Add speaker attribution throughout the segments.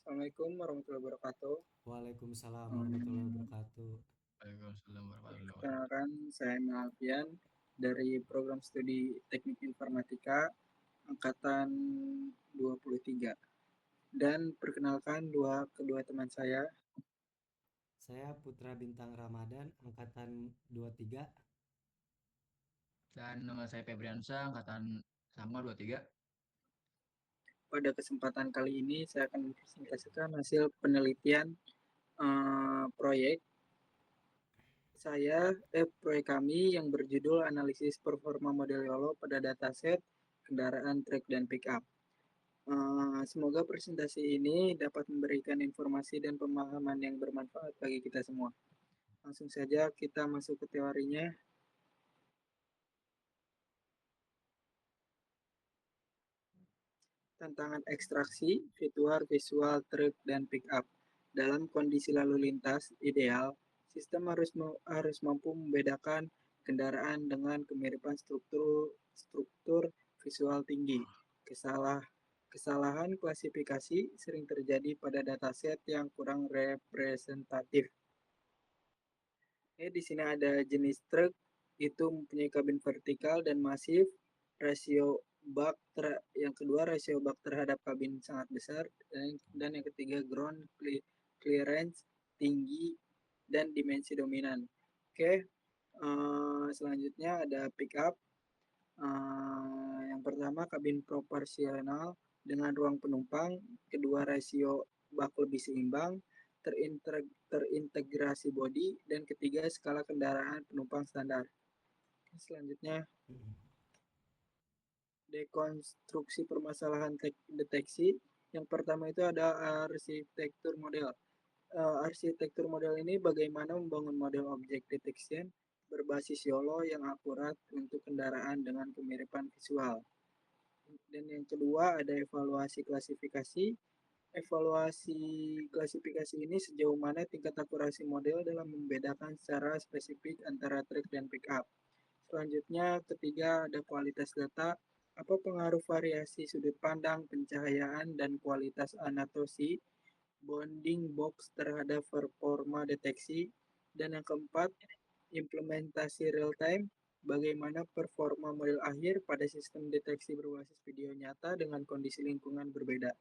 Speaker 1: Assalamualaikum warahmatullahi wabarakatuh.
Speaker 2: Waalaikumsalam warahmatullahi
Speaker 1: Hmm,
Speaker 2: wabarakatuh.
Speaker 3: Waalaikumsalam warahmatullahi wabarakatuh.
Speaker 1: Perkenalkan, saya Alfian dari program studi Teknik Informatika angkatan 23. Dan perkenalkan kedua teman saya.
Speaker 2: Saya Putra Bintang Ramadan, angkatan 23.
Speaker 3: Dan nama saya Febriansa, angkatan sama 23.
Speaker 1: Pada kesempatan kali ini saya akan mempresentasikan hasil penelitian proyek proyek kami yang berjudul analisis performa model YOLO pada dataset kendaraan truk dan pickup. Semoga presentasi ini dapat memberikan informasi dan pemahaman yang bermanfaat bagi kita semua. Langsung saja kita masuk ke teorinya. Tantangan ekstraksi fitur visual truk dan pickup. Dalam kondisi lalu lintas ideal, sistem harus mampu membedakan kendaraan dengan kemiripan struktur visual tinggi. Kesalahan klasifikasi sering terjadi pada dataset yang kurang representatif. Di sini ada jenis truk, itu mempunyai kabin vertikal dan masif, rasio yang kedua rasio bak terhadap kabin sangat besar, dan yang ketiga ground clearance tinggi dan dimensi dominan. Oke, selanjutnya ada pickup. Yang pertama kabin proporsional dengan ruang penumpang, kedua rasio bak lebih seimbang, terintegrasi bodi, dan ketiga skala kendaraan penumpang standar. Selanjutnya dekonstruksi permasalahan deteksi. Yang pertama itu ada arsitektur model. Arsitektur model ini bagaimana membangun model objek detection berbasis YOLO yang akurat untuk kendaraan dengan kemiripan visual. Dan yang kedua ada evaluasi klasifikasi. Evaluasi klasifikasi ini sejauh mana tingkat akurasi model dalam membedakan secara spesifik antara truk dan pickup. Selanjutnya, ketiga ada kualitas data. Apa pengaruh variasi sudut pandang, pencahayaan, dan kualitas anatosi bounding box terhadap performa deteksi. Dan yang keempat, implementasi real time, bagaimana performa model akhir pada sistem deteksi berbasis video nyata dengan kondisi lingkungan berbeda.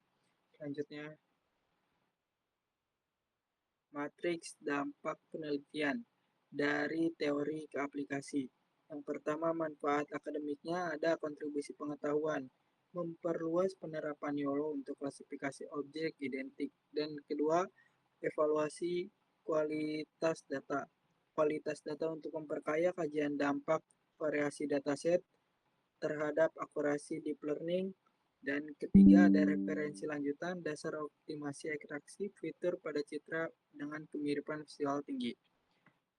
Speaker 1: Selanjutnya, matriks dampak penelitian dari teori ke aplikasi. Yang pertama, manfaat akademiknya ada kontribusi pengetahuan, memperluas penerapan YOLO untuk klasifikasi objek identik. Dan kedua, evaluasi kualitas data. Kualitas data untuk memperkaya kajian dampak variasi dataset terhadap akurasi deep learning. Dan ketiga, ada referensi lanjutan, dasar optimasi ekstraksi fitur pada citra dengan kemiripan visual tinggi.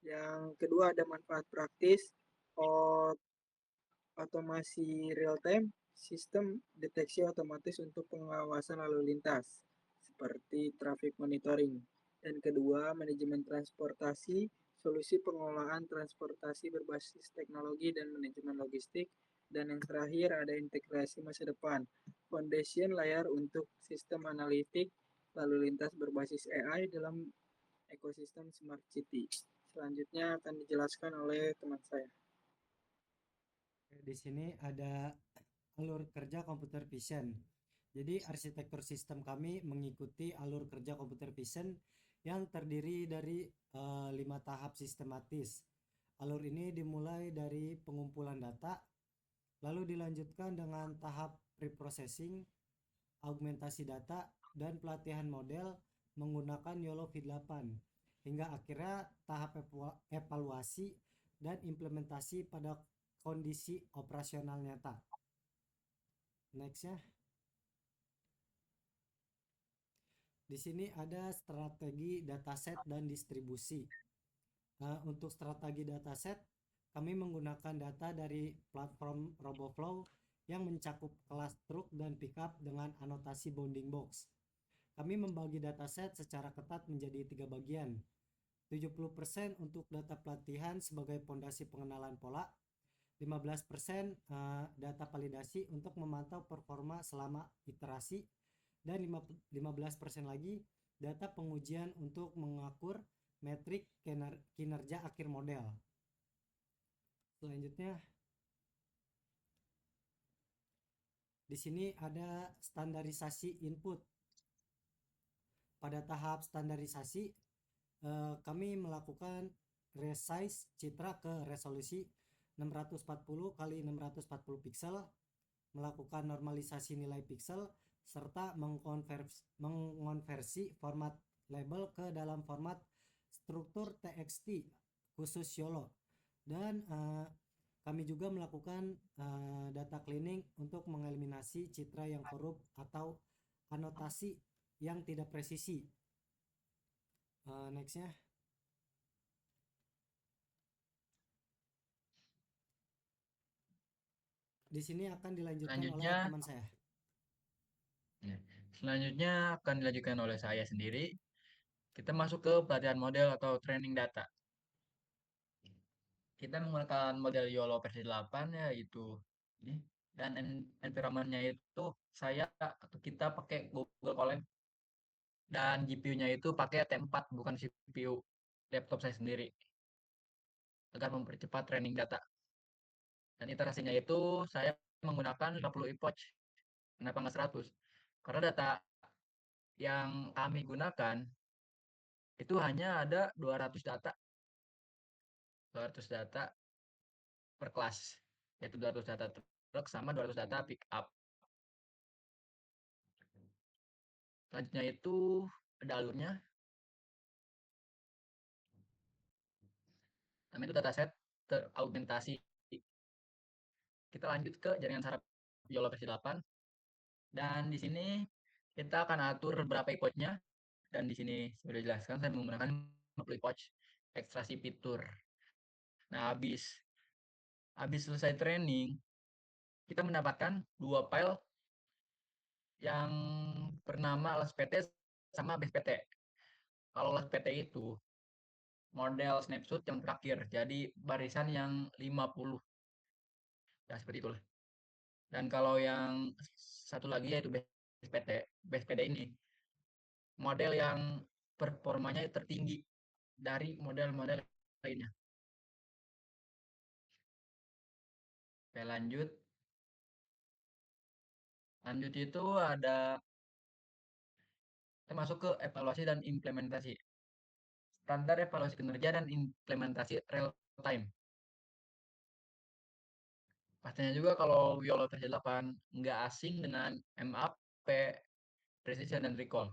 Speaker 1: Yang kedua, ada manfaat praktis, otomasi real time, sistem deteksi otomatis untuk pengawasan lalu lintas, seperti traffic monitoring. Dan kedua, manajemen transportasi, solusi pengolahan transportasi berbasis teknologi dan manajemen logistik. Dan yang terakhir ada integrasi masa depan, foundation layer untuk sistem analitik lalu lintas berbasis AI dalam ekosistem smart city. Selanjutnya akan dijelaskan oleh teman saya.
Speaker 2: Di sini ada alur kerja computer vision. Jadi arsitektur sistem kami mengikuti alur kerja computer vision yang terdiri dari 5 tahap sistematis. Alur ini dimulai dari pengumpulan data, lalu dilanjutkan dengan tahap preprocessing, augmentasi data, dan pelatihan model menggunakan YOLO V8 hingga akhirnya tahap evaluasi dan implementasi pada kondisi operasional nyata. Next ya. Di sini ada strategi dataset dan distribusi. Untuk strategi dataset, kami menggunakan data dari platform RoboFlow yang mencakup kelas truk dan pickup dengan anotasi bounding box. Kami membagi dataset secara ketat menjadi 3 bagian. 70% untuk data pelatihan sebagai pondasi pengenalan pola, 15% data validasi untuk memantau performa selama iterasi, dan 15% lagi data pengujian untuk mengakur metrik kinerja akhir model. Selanjutnya di sini ada standarisasi input. Pada tahap standarisasi kami melakukan resize citra ke resolusi 640 x 640 pixel, melakukan normalisasi nilai pixel, serta mengonversi format label ke dalam format struktur TXT khusus YOLO. Dan kami juga melakukan data cleaning untuk mengeliminasi citra yang korup atau anotasi yang tidak presisi. Nextnya. Di sini akan dilanjutkan oleh teman saya.
Speaker 3: Selanjutnya akan dilanjutkan oleh saya sendiri. Kita masuk ke pelatihan model atau training data. Kita menggunakan model YOLO versi 8 yaitu ini, dan environment-nya itu kita pakai Google Colab dan GPU-nya itu pakai T4 bukan CPU laptop saya sendiri agar mempercepat training data. Dan iterasinya itu saya menggunakan 50 epoch. Kenapa nggak 100? Karena data yang kami gunakan itu hanya ada 200 data. 200 data per kelas, yaitu 200 data truk sama 200 data pick up. Selanjutnya itu ada alurnya. Namanya itu dataset teraugmentasi. Kita lanjut ke jaringan saraf YOLO versi 8. Dan di sini kita akan atur berapa epoch-nya. Dan di sini sudah dijelaskan saya menggunakan 50 epoch ekstraksi fitur. Nah, habis selesai training, kita mendapatkan 2 file yang bernama LSPT sama BSPT. Kalau LSPT itu model snapshot yang terakhir, jadi barisan yang 50. Ya, seperti itulah. Dan kalau yang satu lagi yaitu BSPT ini model yang performanya tertinggi dari model-model lainnya. Oke, lanjut. Lanjut itu ada kita masuk ke evaluasi dan implementasi. Standar evaluasi kinerja dan implementasi real time. Pastinya juga kalau YOLO versi 8 nggak asing dengan MAP, precision, dan recall.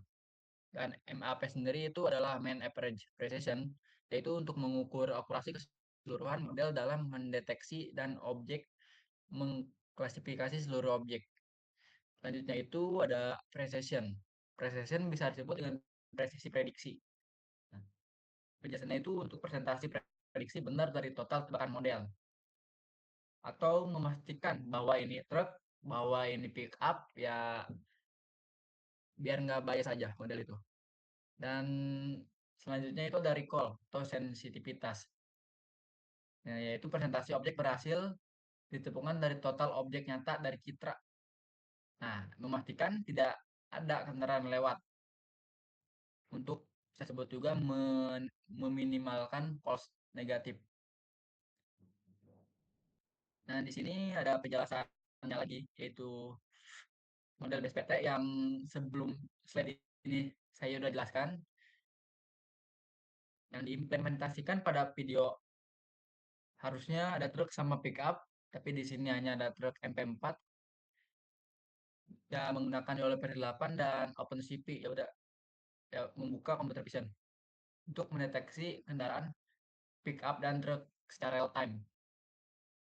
Speaker 3: Dan MAP sendiri itu adalah mean average precision, yaitu untuk mengukur akurasi keseluruhan model dalam mendeteksi dan mengklasifikasi seluruh objek. Selanjutnya itu ada precision. Precision bisa disebut dengan presisi prediksi. Nah, penjelasannya itu untuk presentasi prediksi benar dari total tebakan model. Atau memastikan bahwa ini truk, bahwa ini pick up, ya biar nggak bias saja model itu. Dan selanjutnya itu ada recall atau sensitivitas. Nah, yaitu presentasi objek berhasil ditemukan dari total objek nyata dari citra. Nah, memastikan tidak ada kendaraan lewat. Untuk saya sebut juga meminimalkan false negatif. Nah, di sini ada penjelasannya lagi, yaitu model BSPT yang sebelum slide ini saya sudah jelaskan. Yang diimplementasikan pada video harusnya ada truk sama pickup, tapi di sini hanya ada truk MP4 yang menggunakan YOLO versi 8 dan OpenCP, ya udah ya membuka computer vision untuk mendeteksi kendaraan pickup dan truk secara real time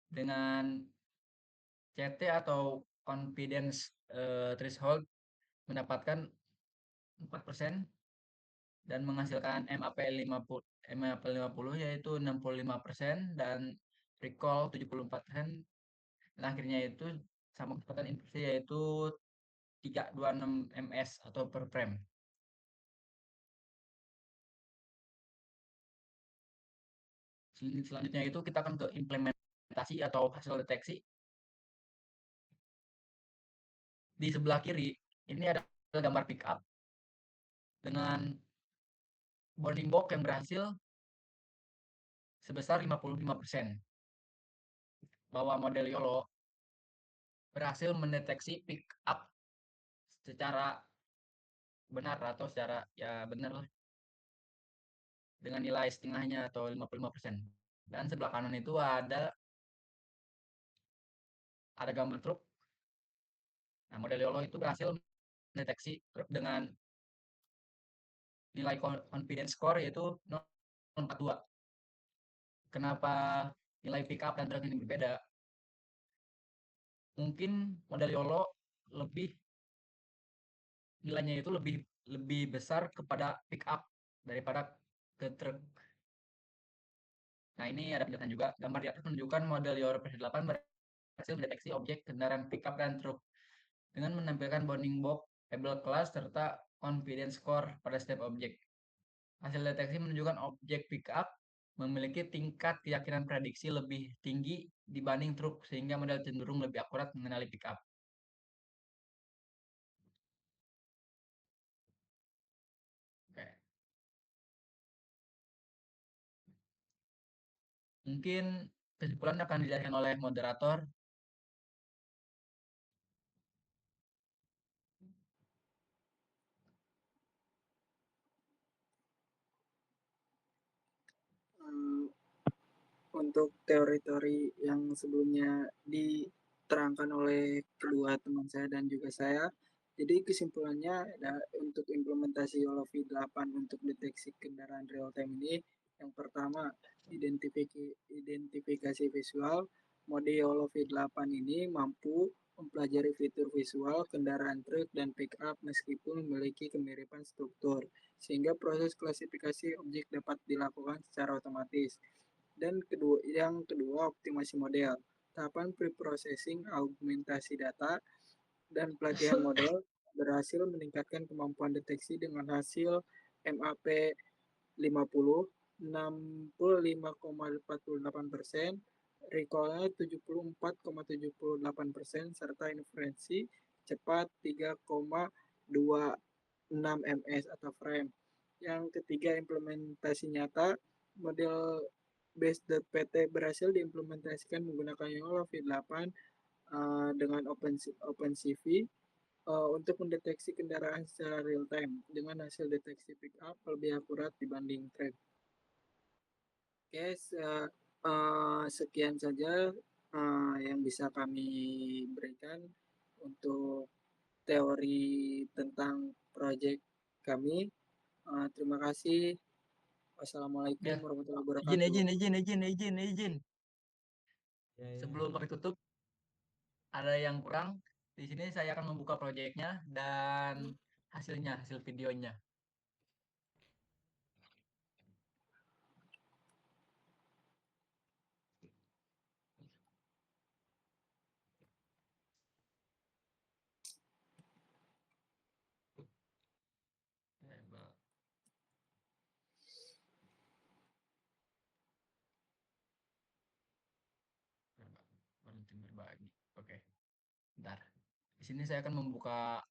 Speaker 3: dengan CT atau confidence threshold mendapatkan 4% dan menghasilkan MAP 50 yaitu 65% dan recall 74%. Dan akhirnya itu sama kecepatan inversi yaitu 326 ms atau per frame. Selanjutnya itu kita akan ke implementasi atau hasil deteksi. Di sebelah kiri ini adalah gambar pickup dengan bounding box yang berhasil sebesar 55%, bahwa model YOLO berhasil mendeteksi pickup secara benar atau secara ya benar lah, dengan nilai setengahnya atau 55%. Dan sebelah kanan itu ada gambar truk. Nah, model YOLO itu berhasil mendeteksi truk dengan nilai confidence score yaitu 0,42. Kenapa nilai pickup dan truk ini berbeda? Mungkin model YOLO nilainya itu lebih besar kepada pickup daripada ke truk. Nah, ini ada penjelasan juga. Gambar di atas menunjukkan model YOLO versi 8 berhasil mendeteksi objek kendaraan pickup dan truk dengan menampilkan bounding box, label kelas, serta confidence score pada setiap objek. Hasil deteksi menunjukkan objek pickup memiliki tingkat keyakinan prediksi lebih tinggi dibanding truk, sehingga model cenderung lebih akurat mengenali pickup. Oke. Mungkin kesimpulan akan dijelaskan oleh moderator.
Speaker 1: Eh, untuk teori-teori yang sebelumnya diterangkan oleh kedua teman saya dan juga saya. Jadi kesimpulannya untuk implementasi YOLO V8 untuk deteksi kendaraan real time ini, yang pertama identifikasi visual. Mode YOLO V8 ini mampu mempelajari fitur visual kendaraan truk dan pickup meskipun memiliki kemiripan struktur, sehingga proses klasifikasi objek dapat dilakukan secara otomatis. Dan yang kedua optimasi model. Tahapan preprocessing, augmentasi data, dan pelatihan model berhasil meningkatkan kemampuan deteksi dengan hasil MAP 50, 65,48%, recall-nya 74,78%, serta inferensi cepat 3,26 ms atau frame. Yang ketiga, implementasi nyata. Model base.pt berhasil diimplementasikan menggunakan YOLO V8 dengan OpenCV untuk mendeteksi kendaraan secara real time dengan hasil deteksi pickup lebih akurat dibanding track. Oke, sekian saja yang bisa kami berikan untuk teori tentang proyek kami. Terima kasih. Wassalamualaikum
Speaker 3: Ya,
Speaker 1: warahmatullahi wabarakatuh.
Speaker 3: izin. Sebelum kami tutup, ada yang kurang. Di sini saya akan membuka proyeknya dan hasil videonya. Berbagi. Oke, bentar. Di sini saya akan membuka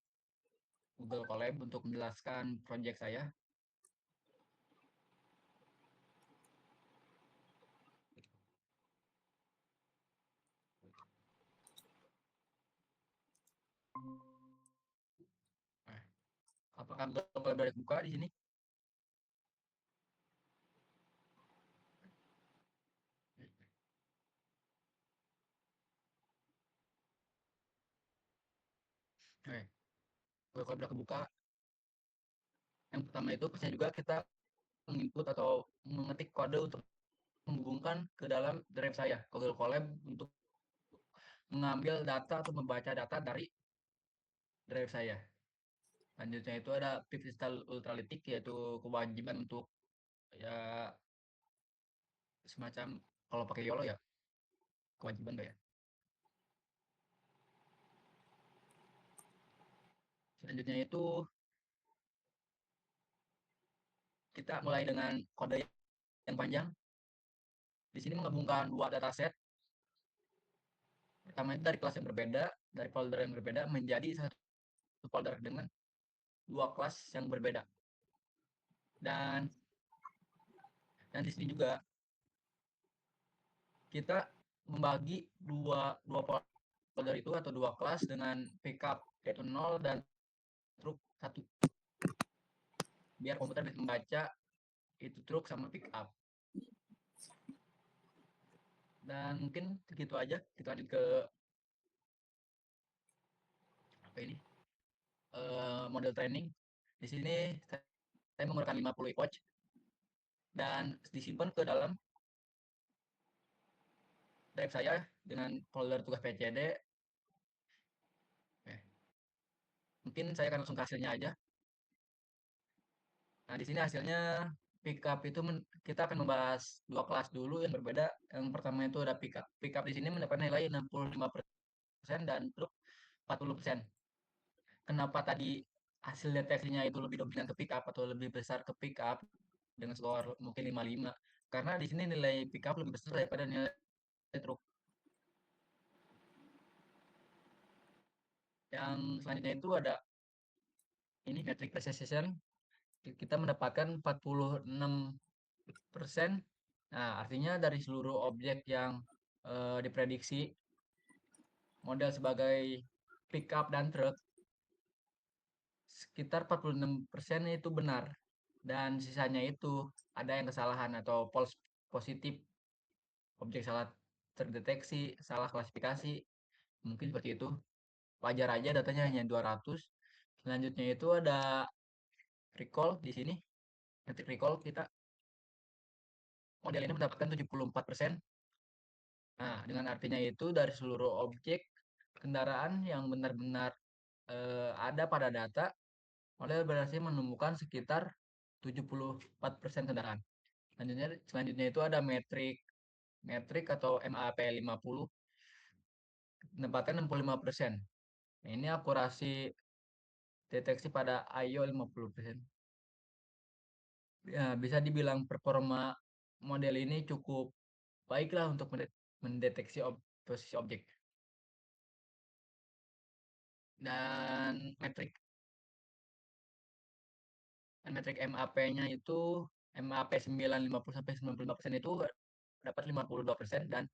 Speaker 3: Google Colab untuk menjelaskan proyek saya. Apakah Google Colab sudah dibuka di sini? Oke, Google Colab sudah kebuka. Yang pertama itu pastinya juga kita menginput atau mengetik kode untuk menghubungkan ke dalam drive saya, Google Colab, untuk mengambil data atau membaca data dari drive saya. Selanjutnya itu ada tips install Ultralytic, yaitu kewajiban untuk ya semacam kalau pakai YOLO ya kewajiban nggak ya. Selanjutnya itu kita mulai dengan kode yang panjang. Di sini menggabungkan dua dataset. Pertama itu dari kelas yang berbeda, dari folder yang berbeda menjadi satu folder dengan 2 kelas yang berbeda. Dan di sini juga kita membagi dua folder itu atau 2 kelas dengan pickup yaitu 0 dan truk 1. Biar komputer bisa membaca itu truk sama pickup. Dan mungkin segitu aja. Kita lanjut ke apa ini? Model training. Di sini saya menggunakan 50 epoch dan disimpan ke dalam drive saya dengan folder tugas PCD. Mungkin saya akan langsung ke hasilnya aja. Nah, di sini hasilnya pickup itu kita akan membahas 2 kelas dulu yang berbeda. Yang pertama itu ada pickup. Pickup di sini mendapat nilai 65% dan truk 40%. Kenapa tadi hasil deteksinya itu lebih dominan ke pickup atau lebih besar ke pickup dengan skor mungkin 55? Karena di sini nilai pickup lebih besar daripada nilai truk. Yang selanjutnya itu ada ini metric precision. Kita mendapatkan 46%. Nah, artinya dari seluruh objek yang diprediksi model sebagai pickup dan truk, sekitar 46% itu benar. Dan sisanya itu ada yang kesalahan atau false positif, objek salah terdeteksi, salah klasifikasi, mungkin seperti itu. Wajar aja datanya hanya 200. Selanjutnya itu ada recall di sini. Ketik recall kita model ini mendapatkan 74%. Nah, dengan artinya itu dari seluruh objek kendaraan yang benar-benar ada pada data, model berhasil menemukan sekitar 74% kendaraan. Selanjutnya itu ada metrik atau MAP 50 menempatkan 65%. Nah, ini akurasi deteksi pada IO 50%. Ya, bisa dibilang performa model ini cukup baiklah untuk mendeteksi posisi objek. Dan metrik MAP-nya itu MAP 950 sampai 95% itu dapat 52% dan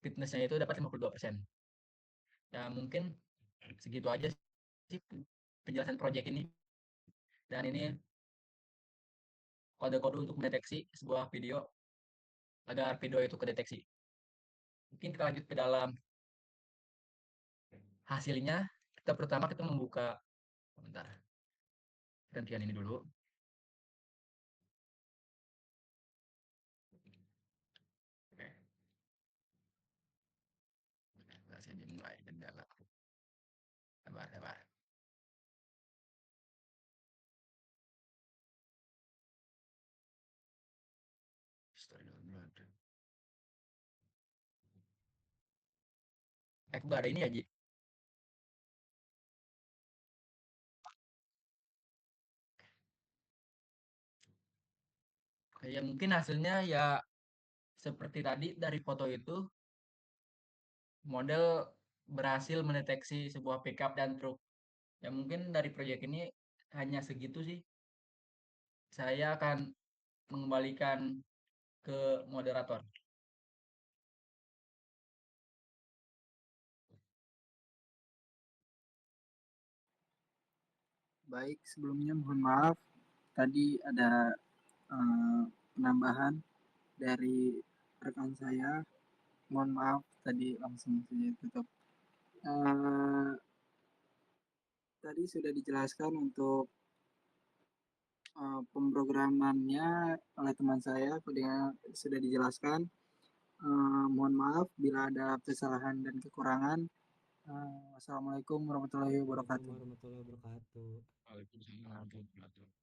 Speaker 3: fitness-nya itu dapat 52%. Ya mungkin segitu aja sih penjelasan proyek ini. Dan ini kode-kode untuk mendeteksi sebuah video agar video itu kedeteksi. Mungkin kita lanjut ke dalam hasilnya. Pertama kita membuka, bentar, gantian ini dulu. Oke. Saya dimulai jendela. Sabar. Ekbar ini ya, Ji. Ya mungkin hasilnya ya seperti tadi dari foto itu, model berhasil mendeteksi sebuah pickup dan truk. Ya mungkin dari proyek ini hanya segitu sih. Saya akan mengembalikan ke moderator.
Speaker 1: Baik, sebelumnya mohon maaf tadi ada penambahan dari rekan saya. Mohon maaf tadi langsung saya tutup. Tadi sudah dijelaskan untuk pemrogramannya oleh teman saya, sudah dijelaskan. Mohon maaf bila ada kesalahan dan kekurangan. Wassalamualaikum warahmatullahi wabarakatuh.
Speaker 2: Waalaikumsalam warahmatullahi wabarakatuh.
Speaker 3: Waalaikumsalam warahmatullahi wabarakatuh.